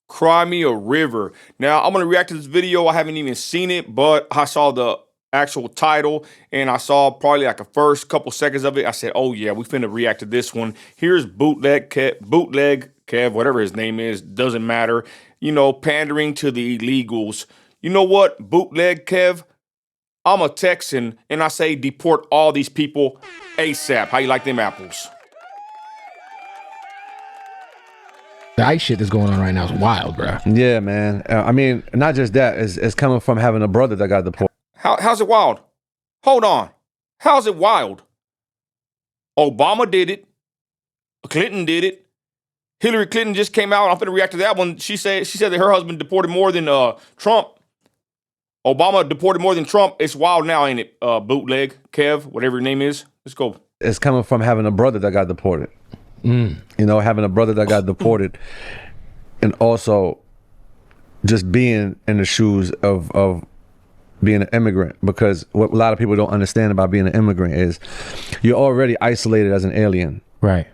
Cry Me a River. Now, I'm going to react to this video. I haven't even seen it, but I saw the actual title and I saw probably like the first couple seconds of it. I said, oh yeah, we finna react to this one. Here's Bootleg Kev, whatever his name is, doesn't matter. You know, pandering to the illegals. You know what, Bootleg Kev? I'm a Texan and I say deport all these people ASAP. How you like them apples? The ICE shit that's going on right now is wild, bro. Yeah, man. I mean, not just that. It's coming from having a brother that got deported. How's it wild? Hold on. How's it wild? Obama did it. Clinton did it. Hillary Clinton just came out. I'm going to react to that one. She said that her husband deported more than Trump. Obama deported more than Trump. It's wild now, ain't it? Bootleg Kev, whatever your name is. Let's go. It's coming from having a brother that got deported. You know, having a brother that got deported, and also just being in the shoes of being an immigrant. Because what a lot of people don't understand about being an immigrant is you're already isolated as an alien. Right.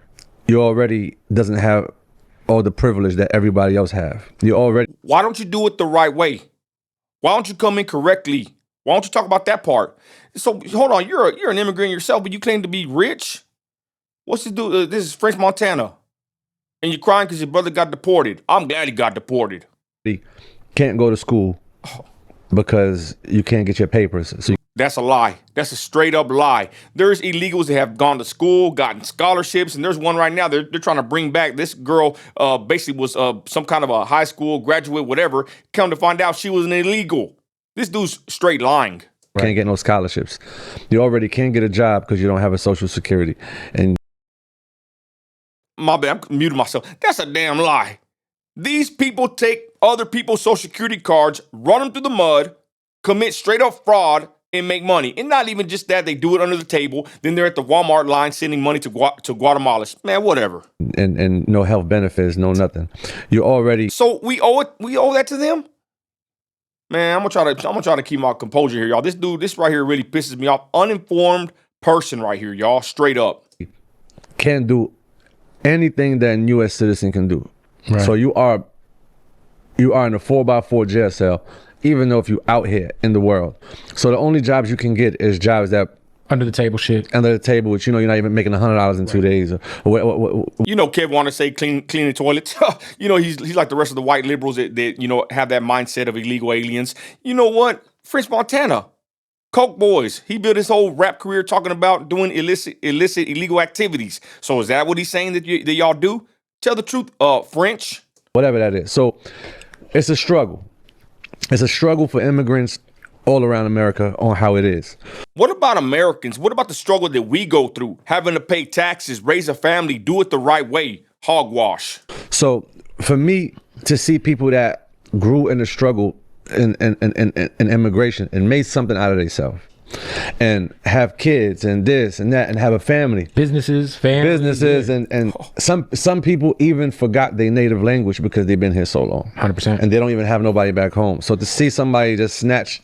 You already doesn't have all the privilege that everybody else have. You already. Why don't you do it the right way? Why don't you come in correctly? Why don't you talk about that part? So hold on, you're an immigrant yourself, but you claim to be rich. What's this dude? This is French Montana, and you're crying because your brother got deported. I'm glad he got deported. Can't go to school because you can't get your papers. So that's a lie. That's a straight up lie. There's illegals that have gone to school, gotten scholarships, and there's one right now they're trying to bring back. This girl basically was some kind of a high school graduate, whatever. Come to find out she was an illegal. This dude's straight lying. Can't get no scholarships. You already can't get a job because you don't have a Social Security. And my bad, I'm muting myself. That's a damn lie. These people take other people's Social Security cards, run them through the mud, commit straight up fraud, and make money. And not even just that, they do it under the table. Then they're at the Walmart line sending money to Guatemala. Man, whatever. And no health benefits, no nothing. You already. So we owe it. We owe that to them. Man, I'm gonna try to keep my composure here, y'all. This right here really pisses me off. Uninformed person right here, y'all. Straight up. Can't do anything that a U.S. citizen can do. Right. So you are in a 4x4 jail cell, even though if you out here in the world. So the only jobs you can get is jobs that under the table shit. Under the table, which, you know, you're not even making $100 in 2 days. You know, Kev want to say clean the toilets. You know, he's like the rest of the white liberals that you know have that mindset of illegal aliens. You know what? French Montana, Coke Boys. He built his whole rap career talking about doing illicit illegal activities. So is that what he's saying that y'all do? Tell the truth, French. Whatever that is. So it's a struggle. It's a struggle for immigrants all around America on how it is. What about Americans? What about the struggle that we go through? Having to pay taxes, raise a family, do it the right way. Hogwash. So for me to see people that grew in the struggle in immigration and made something out of themselves and have kids and this and that and have a family. Businesses, and some people even forgot their native language because they've been here so long. 100%. And they don't even have nobody back home. So to see somebody just snatch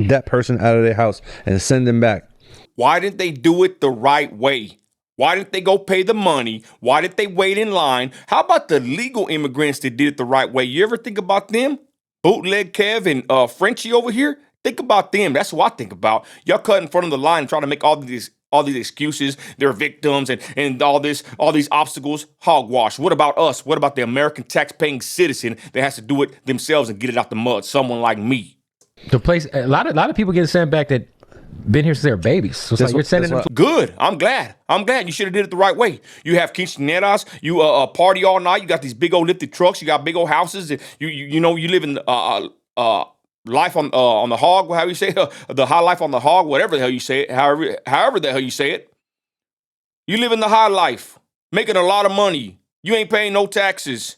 that person out of their house and send them back. Why didn't they do it the right way? Why didn't they go pay the money? Why did they wait in line? How about the legal immigrants that did it the right way? You ever think about them? Bootleg Kev and Frenchie over here? Think about them. That's what I think about. Y'all cut in front of the line and try to make all these excuses. They're victims and all these obstacles. Hogwash. What about us? What about the American tax-paying citizen that has to do it themselves and get it out the mud? Someone like me. The place, a lot of people get sent back that been here since they were babies. So it's like you're sending them. Good. I'm glad. You should have did it the right way. You have quinceañeras. You party all night. You got these big old lifted trucks. You got big old houses. And you know you live in life on the hog. How you say it? The high life on the hog. Whatever the hell you say it. However the hell you say it. You live in the high life, making a lot of money. You ain't paying no taxes.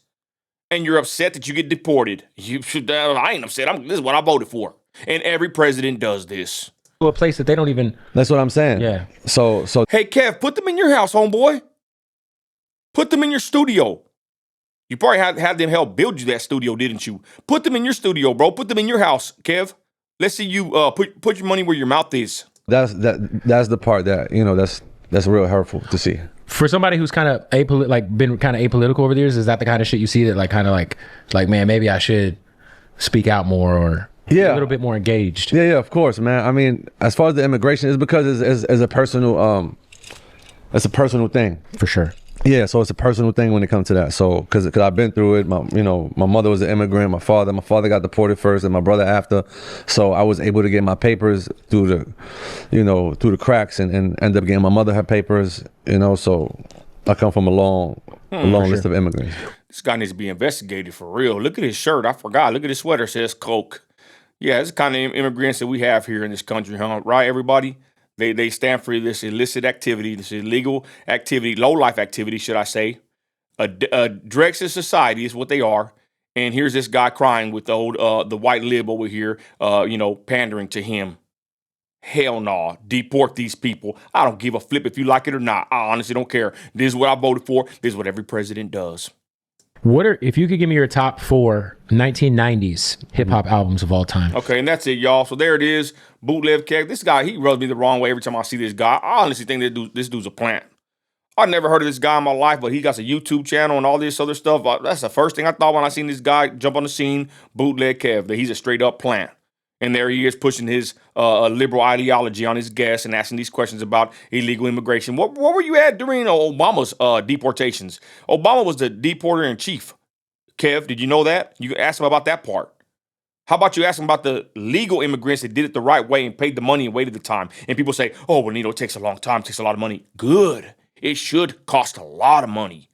And you're upset that you get deported. I ain't upset. This is what I voted for. And every president does this. To a place that they don't even. That's what I'm saying. Yeah. So. Hey, Kev, put them in your house, homeboy. Put them in your studio. You probably had them help build you that studio, didn't you? Put them in your studio, bro. Put them in your house, Kev. Let's see you put your money where your mouth is. That's the part that, you know, that's real hurtful to see. For somebody who's kind of been kind of apolitical over the years, is that the kind of shit you see that like man, maybe I should speak out more or be a little bit more engaged? Yeah, of course, man. I mean, as far as the immigration, it's because it's a personal thing. For sure. Yeah, so it's a personal thing when it comes to that. So, because I've been through it. My mother was an immigrant. My father got deported first, and my brother after. So I was able to get my papers through the cracks, and end up getting my mother her papers. So I come from a long list of immigrants. This guy needs to be investigated for real. Look at his shirt. I forgot. Look at his sweater. It says Coke. Yeah, it's the kind of immigrants that we have here in this country, huh? Right, everybody? They stand for this illicit activity, this illegal activity, low-life activity, should I say. A directed society is what they are. And here's this guy crying with the white lib over here, pandering to him. Hell no. Deport these people. I don't give a flip if you like it or not. I honestly don't care. This is what I voted for. This is what every president does. If you could give me your top 4 1990s hip hop albums of all time? Okay, and that's it, y'all. So there it is. Bootleg Kev. This guy, he rubs me the wrong way every time I see this guy. I honestly think this dude's a plant. I've never heard of this guy in my life, but he got a YouTube channel and all this other stuff. That's the first thing I thought when I seen this guy jump on the scene, Bootleg Kev, that he's a straight up plant. And there he is pushing his liberal ideology on his guests and asking these questions about illegal immigration. What were you at during Obama's deportations? Obama was the deporter in chief. Kev, did you know that? You asked him about that part. How about you ask him about the legal immigrants that did it the right way and paid the money and waited the time? And people say, oh, well, it takes a long time, it takes a lot of money. Good. It should cost a lot of money.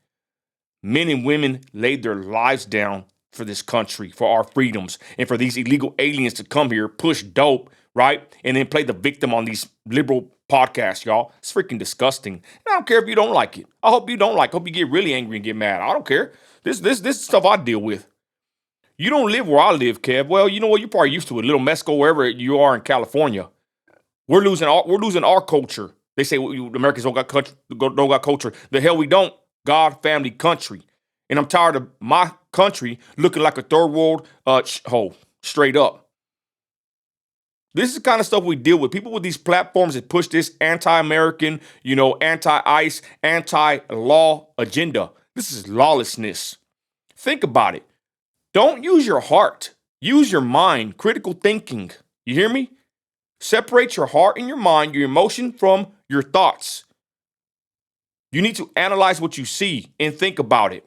Men and women laid their lives down for this country, for our freedoms, and for these illegal aliens to come here, push dope, right? And then play the victim on these liberal podcasts, y'all. It's freaking disgusting. And I don't care if you don't like it. I hope you don't like it. I hope you get really angry and get mad. I don't care. This stuff I deal with. You don't live where I live, Kev. Well, you know what? You're probably used to it. Little Mexico, wherever you are in California. We're losing our culture. They say Americans don't got culture. The hell we don't. God, family, country. And I'm tired of my country looking like a third world hole, straight up. This is the kind of stuff we deal with. People with these platforms that push this anti-American, anti-ICE, anti-law agenda. This is lawlessness. Think about it. Don't use your heart. Use your mind, critical thinking. You hear me? Separate your heart and your mind, your emotion from your thoughts. You need to analyze what you see and think about it.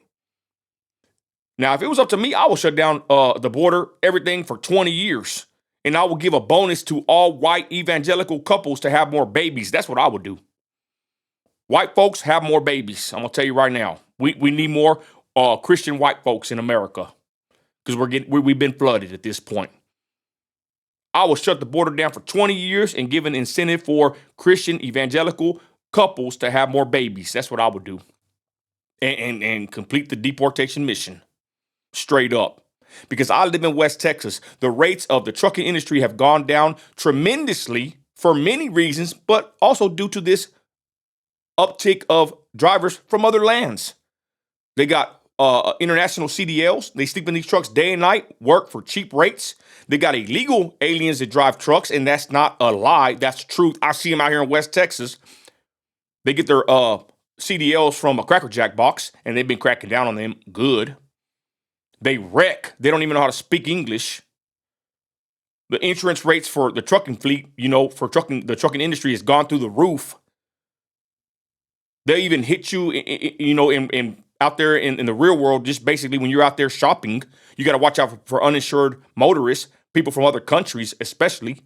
Now, if it was up to me, I would shut down the border, everything for 20 years. And I would give a bonus to all white evangelical couples to have more babies. That's what I would do. White folks have more babies. I'm going to tell you right now. We need more Christian white folks in America because we've been flooded at this point. I would shut the border down for 20 years and give an incentive for Christian evangelical couples to have more babies. That's what I would do. And complete the deportation mission. Straight up. Because I live in West Texas. The rates of the trucking industry have gone down tremendously for many reasons, but also due to this uptick of drivers from other lands. They got international CDLs. They sleep in these trucks day and night, work for cheap rates. They got illegal aliens that drive trucks, and that's not a lie. That's truth. I see them out here in West Texas. They get their CDLs from a Cracker Jack box, and they've been cracking down on them good. They wreck. They don't even know how to speak English. The insurance rates for the trucking fleet, for the trucking industry has gone through the roof. They even hit you, in out there in the real world. Just basically when you're out there shopping, you got to watch out for uninsured motorists, people from other countries especially.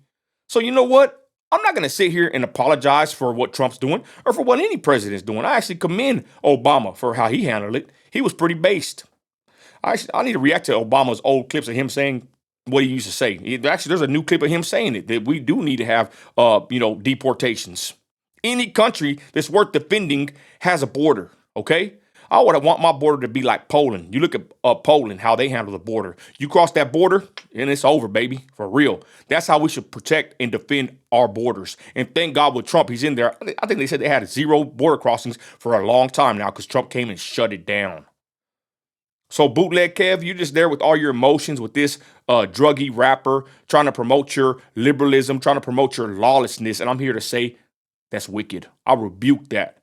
So you know what? I'm not going to sit here and apologize for what Trump's doing or for what any president's doing. I actually commend Obama for how he handled it. He was pretty based. I need to react to Obama's old clips of him saying what he used to say. Actually, there's a new clip of him saying it, that we do need to have, deportations. Any country that's worth defending has a border, okay? I would want my border to be like Poland. You look at Poland, how they handle the border. You cross that border, and it's over, baby, for real. That's how we should protect and defend our borders. And thank God with Trump, he's in there. I think they said they had 0 border crossings for a long time now because Trump came and shut it down. So Bootleg Kev, you're just there with all your emotions with this druggy rapper trying to promote your liberalism, trying to promote your lawlessness. And I'm here to say that's wicked. I rebuke that.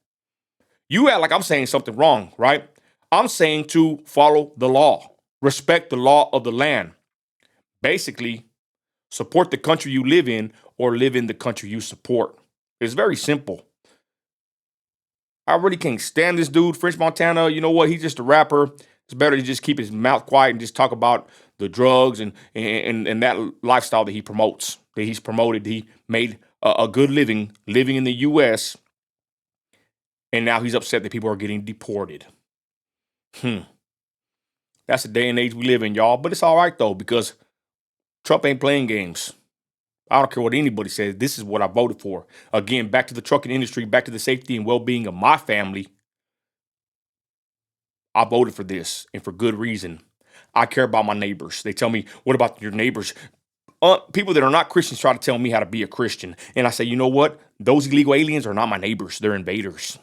You act like I'm saying something wrong, right? I'm saying to follow the law, respect the law of the land. Basically, support the country you live in or live in the country you support. It's very simple. I really can't stand this dude, French Montana. You know what? He's just a rapper. It's better to just keep his mouth quiet and just talk about the drugs and that lifestyle that he promotes, that he's promoted. He made a good living in the U.S., and now he's upset that people are getting deported. That's the day and age we live in, y'all. But it's all right, though, because Trump ain't playing games. I don't care what anybody says. This is what I voted for. Again, back to the trucking industry, back to the safety and well-being of my family. I voted for this, and for good reason. I care about my neighbors. They tell me, what about your neighbors? People that are not Christians try to tell me how to be a Christian. And I say, you know what? Those illegal aliens are not my neighbors. They're invaders.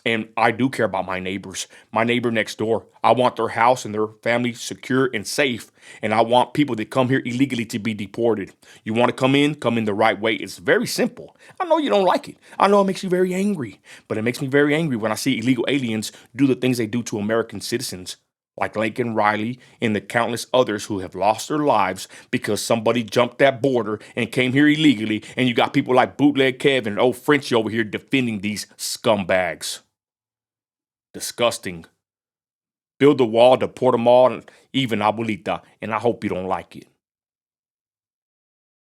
And I do care about my neighbors, my neighbor next door. I want their house and their family secure and safe. And I want people that come here illegally to be deported. You want to come in the right way. It's very simple. I know you don't like it. I know it makes you very angry. But it makes me very angry when I see illegal aliens do the things they do to American citizens, like Lincoln Riley and the countless others who have lost their lives because somebody jumped that border and came here illegally. And you got people like Bootleg Kev and old Frenchie over here defending these scumbags. Disgusting. Build the wall, deport them all, even abuelita, and I hope you don't like it.